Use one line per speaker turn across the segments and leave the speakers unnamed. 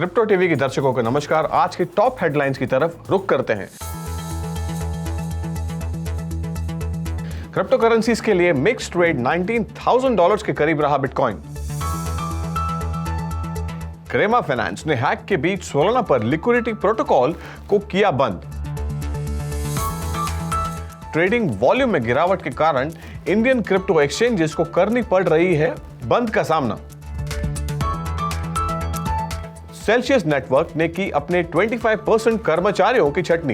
Crypto TV के दर्शकों को नमस्कार। आज की टॉप हेडलाइंस की तरफ रुख करते हैं। क्रिप्टो करेंसीज के लिए मिक्स्ड ट्रेड $19,000 के करीब रहा बिटकॉइन। क्रेमा फाइनेंस ने हैक के बीच सोलाना पर लिक्विडिटी प्रोटोकॉल को किया बंद। ट्रेडिंग वॉल्यूम में गिरावट के कारण इंडियन क्रिप्टो एक्सचेंजेस को करनी पड़ रही है बंद का सामना। सेल्सियस नेटवर्क ने की अपने 25% कर्मचारियों की छटनी।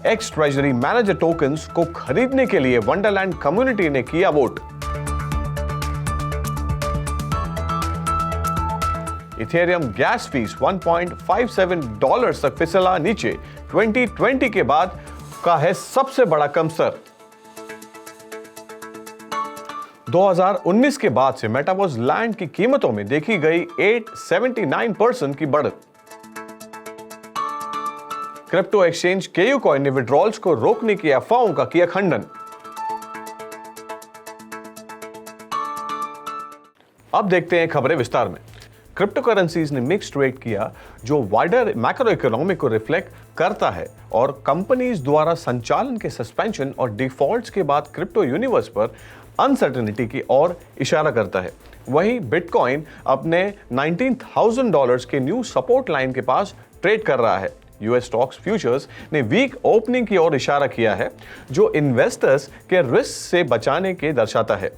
एक्स ट्रेजरी मैनेजर टोकन्स को खरीदने के लिए वंडरलैंड कम्युनिटी ने किया वोट। इथेरियम गैस फीस $1.57 तक फिसला नीचे। 2020 के बाद का है सबसे बड़ा कम स्तर। 2019 के बाद से मेटावर्स लैंड की कीमतों में देखी गई 879% की बढ़त। क्रिप्टो एक्सचेंज केयू कॉइन ने विड्रॉल्स को रोकने की अफवाहों का किया खंडन। अब देखते हैं खबरें विस्तार में। क्रिप्टो करेंसीज ने मिक्स्ड ट्रेड किया, जो वाइडर मैक्रो इकोनॉमी को रिफ्लेक्ट करता है और कंपनीज द्वारा संचालन के सस्पेंशन और डिफॉल्ट्स के बाद क्रिप्टो यूनिवर्स पर अनसर्टेनिटी की ओर इशारा करता है। वहीं बिटकॉइन अपने $19,000 के न्यू सपोर्ट लाइन के पास ट्रेड कर रहा है। यूएस स्टॉक्स फ्यूचर्स ने वीक ओपनिंग की ओर इशारा किया है, जो इन्वेस्टर्स के रिस्क से बचाने के दर्शाता है।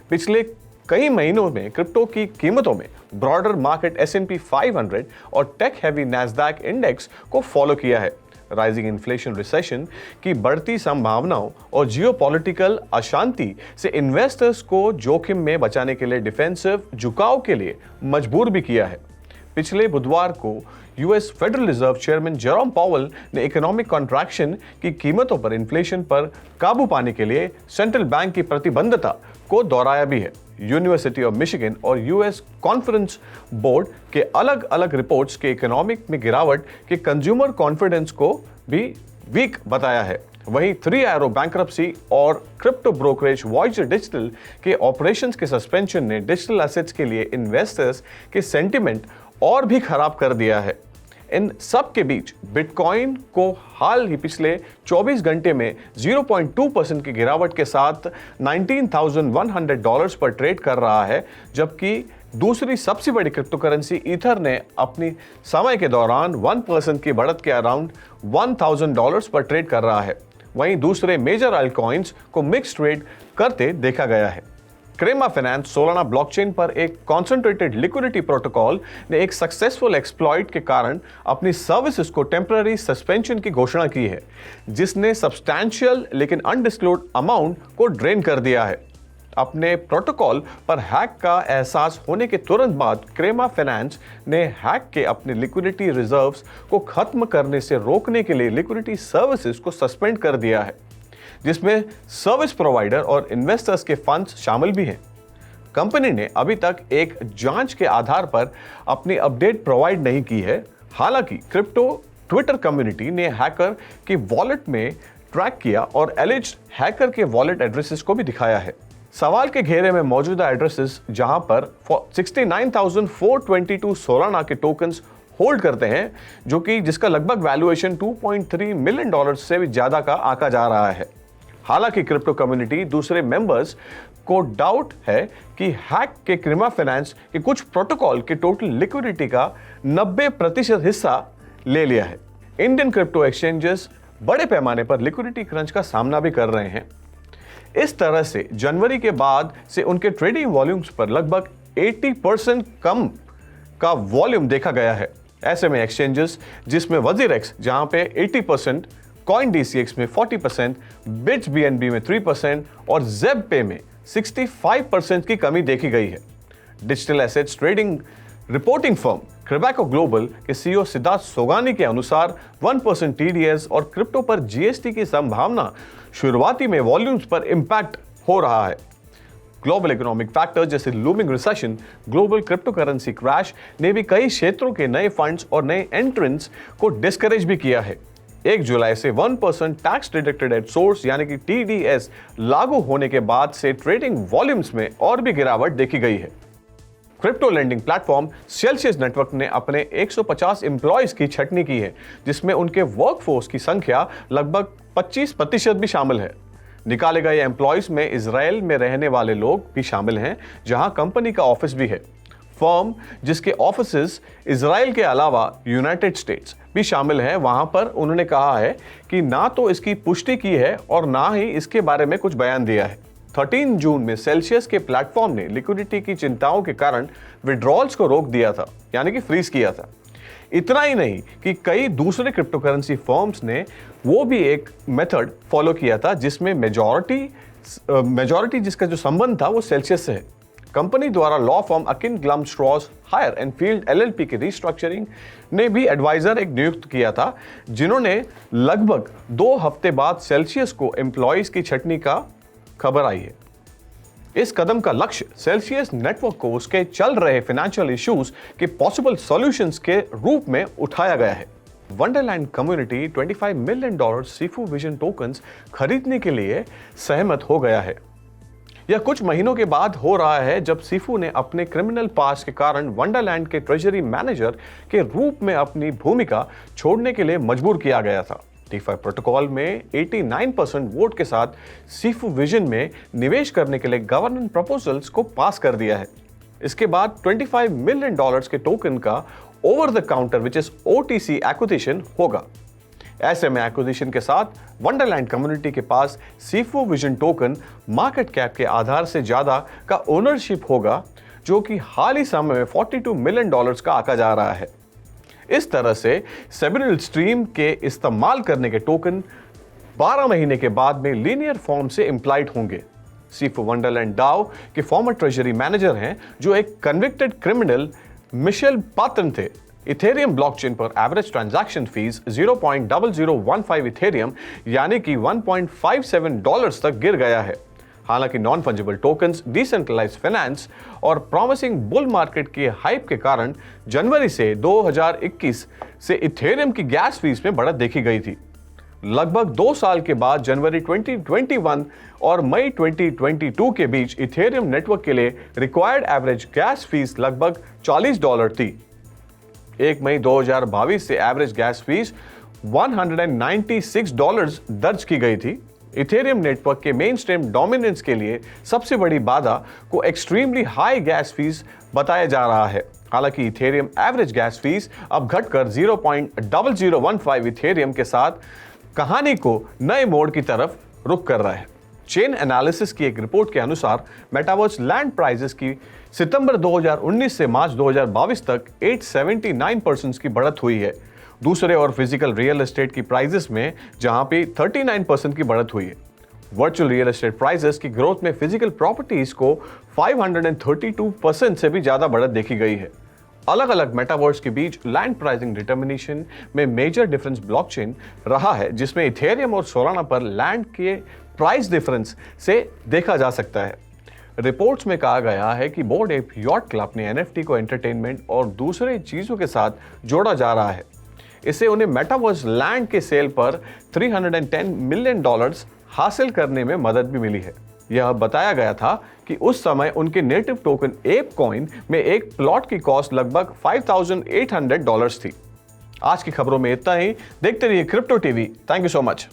पिछले कई महीनों में क्रिप्टो की कीमतों में ब्रॉडर मार्केट S&P 500 और टेक हैवी नैस्डैक इंडेक्स को फॉलो किया है। राइजिंग इन्फ्लेशन, रिसेशन की बढ़ती संभावनाओं और जियोपॉलिटिकल अशांति से इन्वेस्टर्स को जोखिम में बचाने के लिए डिफेंसिव झुकाव के लिए मजबूर भी किया है। पिछले बुधवार को US federal reserve chairman Jerome Powell ने इकोनॉमिक कॉन्ट्रैक्शन की कीमतों पर इन्फ्लेशन पर काबू पाने के लिए सेंट्रल बैंक की प्रतिबद्धता को दोहराया भी है। यूनिवर्सिटी ऑफ मिशिगन और यूएस कॉन्फ्रेंस बोर्ड के अलग अलग रिपोर्ट्स के इकोनॉमिक में गिरावट के कंज्यूमर कॉन्फिडेंस को भी वीक बताया है। वहीं 3 Arrow बैंक्रप्सी और क्रिप्टो ब्रोकरेज वॉयजर डिजिटल के ऑपरेशंस के सस्पेंशन ने डिजिटल एसेट्स के लिए इन्वेस्टर्स के सेंटिमेंट और भी खराब कर दिया है। इन सब के बीच बिटकॉइन को हाल ही पिछले 24 घंटे में 0.2% की गिरावट के साथ $19,100 पर ट्रेड कर रहा है, जबकि दूसरी सबसे बड़ी क्रिप्टो करेंसी ईथर ने अपनी समय के दौरान 1% की बढ़त के अराउंड $1,000 पर ट्रेड कर रहा है। वहीं दूसरे मेजर अल्टकॉइंस को मिक्स ट्रेड करते देखा गया है। क्रेमा फाइनेंस सोलाना ब्लॉकचेन पर एक कॉन्सेंट्रेटेड लिक्विडिटी प्रोटोकॉल ने एक सक्सेसफुल एक्सप्लॉइट के कारण अपनी सर्विसेज को टेम्पररी सस्पेंशन की घोषणा की है, जिसने सब्सटैंशियल लेकिन अनडिस्क्लोज्ड अमाउंट को ड्रेन कर दिया है। अपने प्रोटोकॉल पर हैक का एहसास होने के तुरंत बाद क्रेमा फाइनेंस ने हैक के अपने लिक्विडिटी रिजर्व्स को खत्म करने से रोकने के लिए लिक्विडिटी सर्विसेज को सस्पेंड कर दिया है, जिसमें सर्विस प्रोवाइडर और इन्वेस्टर्स के फंड्स शामिल भी हैं। कंपनी ने अभी तक एक जांच के आधार पर अपनी अपडेट प्रोवाइड नहीं की है। हालांकि क्रिप्टो ट्विटर कम्युनिटी ने हैकर की वॉलेट में ट्रैक किया और एलिज्ड हैकर के वॉलेट एड्रेसेस को भी दिखाया है। सवाल के घेरे में मौजूदा एड्रेसेस, जहां पर 69,422 सोलाना के टोकन्स होल्ड करते हैं, जो कि जिसका लगभग वैल्यूएशन $2.3 मिलियन से भी ज्यादा का आंका जा रहा है। हालांकि क्रिप्टो कम्युनिटी दूसरे मेंबर्स को डाउट है कि हैक के क्रेमा फाइनेंस के कुछ प्रोटोकॉल के टोटल लिक्विडिटी का 90% हिस्सा ले लिया है। इंडियन क्रिप्टो एक्सचेंजेस बड़े पैमाने पर लिक्विडिटी क्रंच का सामना भी कर रहे हैं। इस तरह से जनवरी के बाद से उनके ट्रेडिंग वॉल्यूम्स पर लगभग 80% कम का वॉल्यूम देखा गया है। ऐसे में एक्सचेंजेस जिसमें वजीरेक्स जहां पे 80%, कॉइन DCX में 40%, बिट्स BNB में 3% और ZebPay में 65% की कमी देखी गई है। Digital assets trading reporting firm Crebaco global के CEO सिद्धार्थ सोगानी के अनुसार 1% TDS और क्रिप्टो पर GST की संभावना शुरुआती में वॉल्यूम्स पर इंपैक्ट हो रहा है। ग्लोबल इकोनॉमिक फैक्टर जैसे looming recession, global crypto currency crash ने भी कई क्षेत्रों के नए फंड्स और नए एंट्रेंट्स को डिस्करेज भी किया है। 1 जुलाई से 1% टैक्स डिडक्टेड एट सोर्स यानी कि TDS लागू होने के बाद से ट्रेडिंग वॉल्यूम्स में और भी गिरावट देखी गई है। Crypto lending platform Celsius network ने अपने 150 एम्प्लॉयज की छटनी की है, जिसमें उनके वर्कफोर्स की संख्या लगभग 25% भी शामिल है। निकाले गए एम्प्लॉयज में इजराइल में रहने वाले लोग भी शामिल हैं, जहां कंपनी का ऑफिस भी है। फर्म जिसके ऑफिसेस इजराइल के अलावा यूनाइटेड स्टेट्स भी शामिल है, वहां पर उन्होंने कहा है कि ना तो इसकी पुष्टि की है और ना ही इसके बारे में कुछ बयान दिया है। 13 जून में सेल्सियस के प्लेटफॉर्म ने लिक्विडिटी की चिंताओं के कारण विड्रॉल्स को रोक दिया था, यानी कि फ्रीज किया था। इतना ही नहीं कि कई दूसरे क्रिप्टो करेंसी फर्म्स ने वो भी एक मेथड फॉलो किया था, जिसमें मेजॉरिटी जिसका जो संबंध था वो सेल्सियस से है। कंपनी द्वारा लॉ फर्म अकिन ग्लम Strauss Hauer and Feld LLP के रिस्ट्रक्चरिंग ने भी एडवाइजर एक नियुक्त किया था, जिन्होंने लगभग 2 हफ्ते बाद सेल्सियस को एम्प्लॉयज की छटनी का खबर आई है। इस कदम का लक्ष्य सेल्सियस नेटवर्क को उसके चल रहे फाइनेंशियल इश्यूज के पॉसिबल सॉल्यूशंस के रूप में उठाया गया है। वंडरलैंड कम्युनिटी $25 मिलियन सीफू विजन टोकन्स खरीदने के लिए सहमत हो गया है। यह कुछ महीनों के बाद हो रहा है, जब सीफू ने अपने क्रिमिनल पास्ट के कारण वंडरलैंड के ट्रेजरी मैनेजर के रूप में अपनी भूमिका छोड़ने के लिए मजबूर किया गया था। DeFi प्रोटोकॉल में 89% वोट के साथ सीफू विजन में निवेश करने के लिए गवर्नेंस प्रपोजल्स को पास कर दिया है। इसके बाद $25 मिलियन के टोकन का over the counter which is OTC acquisition होगा। ऐसे में एक्विजिशन के साथ वंडरलैंड कम्युनिटी के पास Sifu vision token market cap के आधार से ज्यादा का ओनरशिप होगा, जो कि हाल ही समय में $42 मिलियन का आंका जा रहा है। इस तरह से सेबरल स्ट्रीम के इस्तेमाल करने के टोकन 12 महीने के बाद में लीनियर फॉर्म से इम्प्लाइड होंगे। सीफू वंडरलैंड डाओ के फॉर्मर ट्रेजरी मैनेजर हैं, जो एक कन्विक्टेड क्रिमिनल मिशेल पाटन थे। इथेरियम ब्लॉकचेन पर एवरेज ट्रांजैक्शन फीस 0.0015 इथेरियम यानी कि $1.57 तक गिर गया है। हालांकि non fungible tokens, decentralised finance और प्रॉमिसिंग बुल मार्केट के हाइप के कारण जनवरी से 2021 से इथेरियम की गैस फीस में बढ़त देखी गई थी। लगभग 2 साल के बाद जनवरी 2021 और मई 2022 के बीच इथेरियम नेटवर्क के लिए रिक्वायर्ड एवरेज गैस फीस लगभग $40 थी। 1 मई 2022 से एवरेज गैस फीस $196 दर्ज की गई थी। इथेरियम नेटवर्क के मेन स्ट्रीम डोमिनेंस के लिए सबसे बड़ी बाधा को एक्सट्रीमली हाई गैस फीस बताया जा रहा है। हालांकि इथेरियम एवरेज गैस फीस अब घटकर 0.0015 इथेरियम के साथ कहानी को नए मोड़ की तरफ रुख कर रहा है। चेन एनालिसिस की एक रिपोर्ट के अनुसार मेटावर्स लैंड प्राइसेस की सितंबर 2019 से मार्च 2022 तक 879% की बढ़त हुई है। दूसरे और फिजिकल रियल एस्टेट की प्राइसेस में जहां पे 39% की बढ़त हुई है। वर्चुअल रियल एस्टेट प्राइसेस की ग्रोथ में फिजिकल प्रॉपर्टीज को 532% से भी ज्यादा बढ़त देखी गई है। अलग अलग मेटावर्स के बीच लैंड प्राइसिंग डिटर्मिनेशन में मेजर डिफरेंस ब्लॉकचेन रहा है, जिसमें इथेरियम और सोलाना पर लैंड के प्राइस डिफरेंस से देखा जा सकता है। रिपोर्ट्स में कहा गया है कि बोर्ड एप यॉट क्लब ने NFT को एंटरटेनमेंट और दूसरे चीजों के साथ जोड़ा जा रहा है। इससे उन्हें मेटावर्स लैंड के सेल पर $310 मिलियन हासिल करने में मदद भी मिली है। यह बताया गया था कि उस समय उनके नेटिव टोकन एप कॉइन में एक प्लॉट की कॉस्ट लगभग $5,800 थी। आज की खबरों में इतना ही। देखते रहिए crypto TV. Thank you so much.